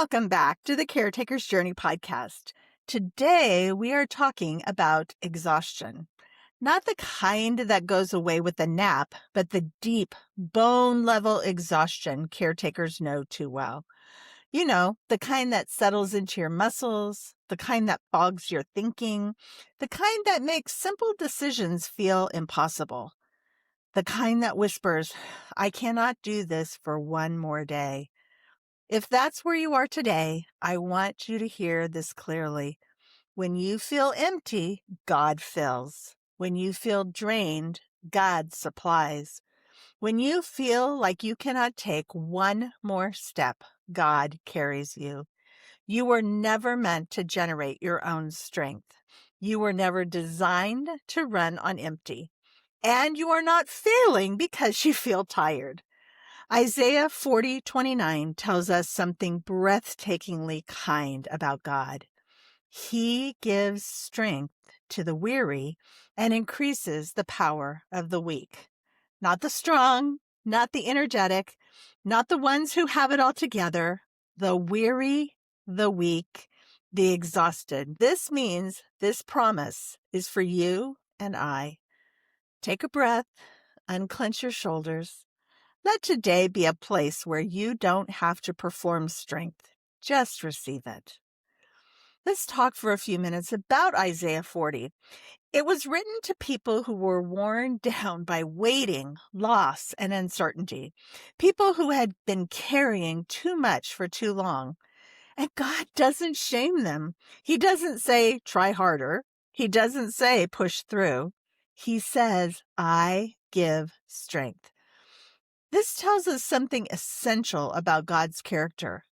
welcome back to the Caretakers Journey podcast. Today, we are talking about exhaustion. Not the kind that goes away with a nap, but the deep, bone-level exhaustion caretakers know too well. You know, the kind that settles into your muscles, the kind that fogs your thinking, the kind that makes simple decisions feel impossible, the kind that whispers, "I cannot do this for one more day." If that's where you are today, I want you to hear this clearly. When you feel empty, God fills. When you feel drained, God supplies. When you feel like you cannot take one more step, God carries you. You were never meant to generate your own strength. You were never designed to run on empty. And you are not failing because you feel tired. Isaiah 40:29 tells us something breathtakingly kind about God. He gives strength to the weary and increases the power of the weak. Not the strong, not the energetic, not the ones who have it all together, the weary, the weak, the exhausted. This means this promise is for you and I. Take a breath, unclench your shoulders. Let today be a place where you don't have to perform strength. Just receive it. Let's talk for a few minutes about Isaiah 40. It was written to people who were worn down by waiting, loss, and uncertainty. People who had been carrying too much for too long. And God doesn't shame them. He doesn't say, try harder. He doesn't say, push through. He says, I give strength. This tells us something essential about God's character.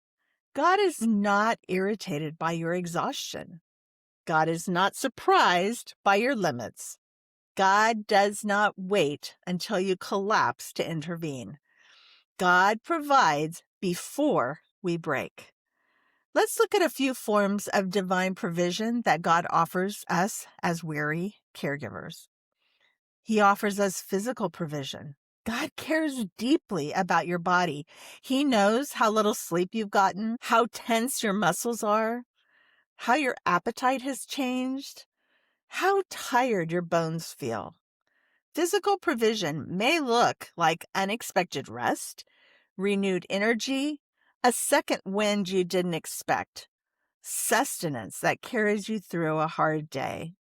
God is not irritated by your exhaustion. God is not surprised by your limits. God does not wait until you collapse to intervene. God provides before we break. Let's look at a few forms of divine provision that God offers us as weary caregivers. He offers us physical provision. God cares deeply about your body. He knows how little sleep you've gotten, how tense your muscles are, how your appetite has changed, how tired your bones feel. Physical provision may look like unexpected rest, renewed energy, a second wind you didn't expect, sustenance that carries you through a hard day.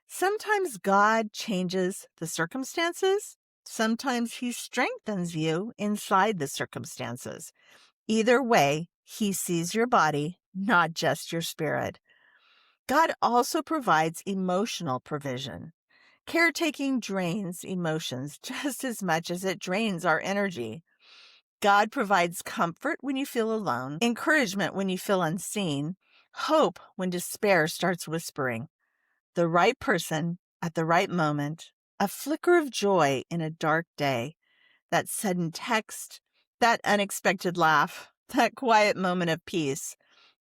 Sometimes God changes the circumstances. Sometimes he strengthens you inside the circumstances. Either way, he sees your body, not just your spirit. God also provides emotional provision. Caretaking drains emotions just as much as it drains our energy. God provides comfort when you feel alone, encouragement when you feel unseen, hope when despair starts whispering. The right person at the right moment, a flicker of joy in a dark day, that sudden text, that unexpected laugh, that quiet moment of peace.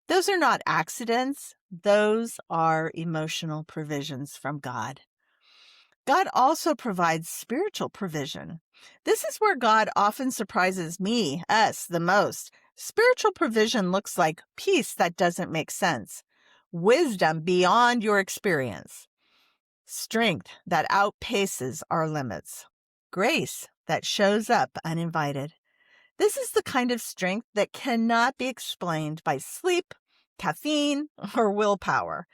Those are not accidents. Those are emotional provisions from God. God also provides spiritual provision. This is where God often surprises me, us, the most. Spiritual provision looks like peace that doesn't make sense, wisdom beyond your experience, strength that outpaces our limits, grace that shows up uninvited. This is the kind of strength that cannot be explained by sleep, caffeine, or willpower.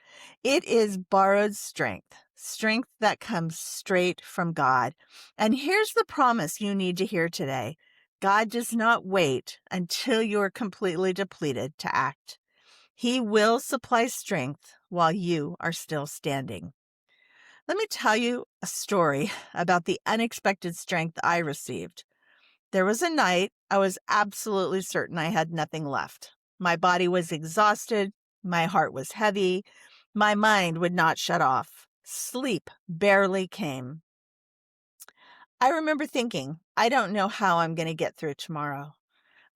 It is borrowed strength, strength that comes straight from God. And here's the promise you need to hear today. God does not wait until you are completely depleted to act. He will supply strength while you are still standing. Let me tell you a story about the unexpected strength I received. There was a night I was absolutely certain I had nothing left. My body was exhausted. My heart was heavy. My mind would not shut off. Sleep barely came. I remember thinking, I don't know how I'm going to get through tomorrow.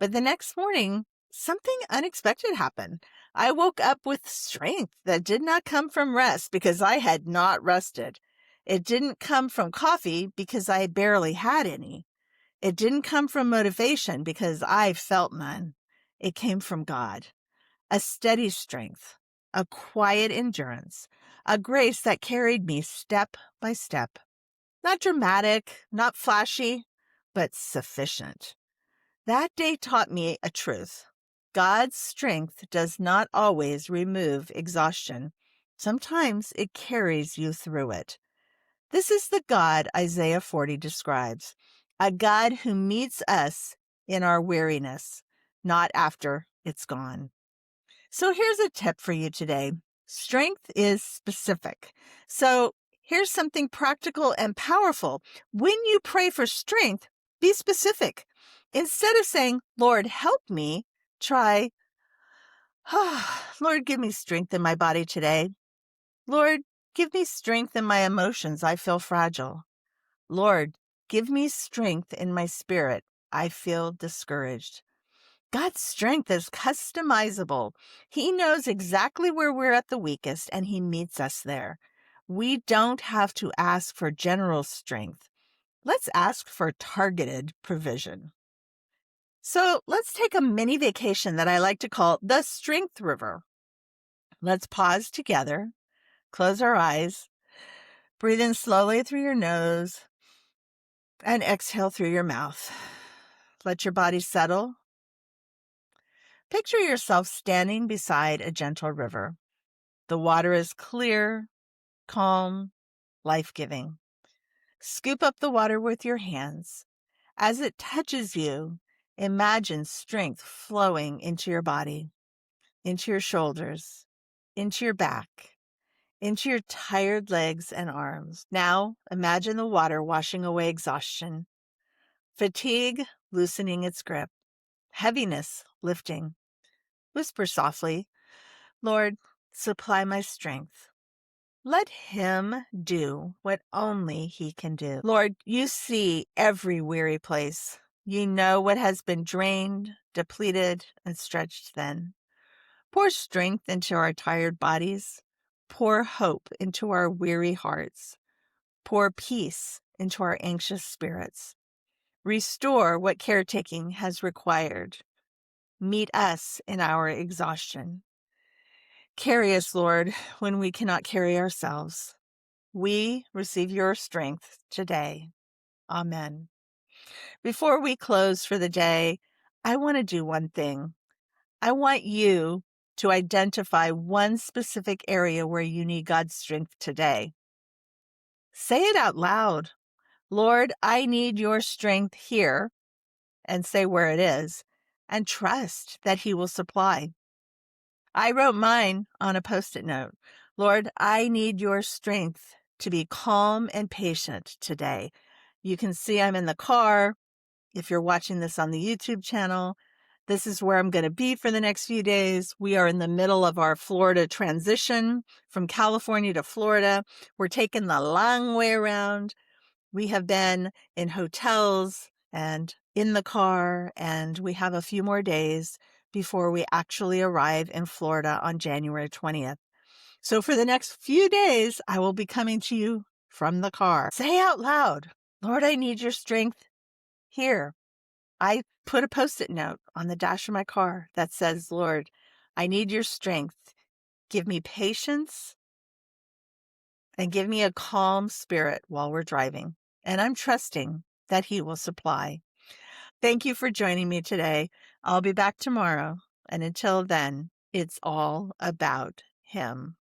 But the next morning, something unexpected happened. I woke up with strength that did not come from rest because I had not rested. It didn't come from coffee because I barely had any. It didn't come from motivation because I felt none. It came from God. a steady strength, a quiet endurance, a grace that carried me step by step. Not dramatic, not flashy, but sufficient. That day taught me a truth. God's strength does not always remove exhaustion. Sometimes it carries you through it. This is the God Isaiah 40 describes, a God who meets us in our weariness, not after it's gone. So here's a tip for you today. Strength is specific. So here's something practical and powerful. When you pray for strength, be specific. Instead of saying, Lord, help me, try, Lord, give me strength in my body today. Lord, give me strength in my emotions. I feel fragile. Lord, give me strength in my spirit. I feel discouraged. God's strength is customizable. He knows exactly where we're at the weakest, and He meets us there. We don't have to ask for general strength. Let's ask for targeted provision. So let's take a mini vacation that I like to call the Strength River. Let's pause together, close our eyes, breathe in slowly through your nose, and exhale through your mouth. Let your body settle. Picture yourself standing beside a gentle river. The water is clear, calm, life-giving. Scoop up the water with your hands. As it touches you, imagine strength flowing into your body, into your shoulders, into your back, into your tired legs and arms. Now, imagine the water washing away exhaustion, fatigue loosening its grip, heaviness lifting. Whisper softly, Lord, supply my strength. Let Him do what only He can do. Lord, you see every weary place. You know what has been drained, depleted, and stretched thin. Pour strength into our tired bodies. Pour hope into our weary hearts. Pour peace into our anxious spirits. Restore what caretaking has required. Meet us in our exhaustion. Carry us, Lord, when we cannot carry ourselves. We receive your strength today. Amen. Before we close for the day, I want to do one thing. I want you to identify one specific area where you need God's strength today. Say it out loud. Lord, I need your strength here, and say where it is, and trust that He will supply. I wrote mine on a Post-it note. Lord, I need your strength to be calm and patient today. You can see I'm in the car. If you're watching this on the YouTube channel, this is where I'm going to be for the next few days. We are in the middle of our Florida transition from California to Florida. We're taking the long way around. We have been in hotels and in the car, and we have a few more days before we actually arrive in Florida on January 20th. So for the next few days, I will be coming to you from the car. Say out loud, Lord, I need your strength here. I put a Post-it note on the dash of my car that says, Lord, I need your strength. Give me patience and give me a calm spirit while we're driving. And I'm trusting that He will supply. Thank you for joining me today. I'll be back tomorrow. And until then, it's all about Him.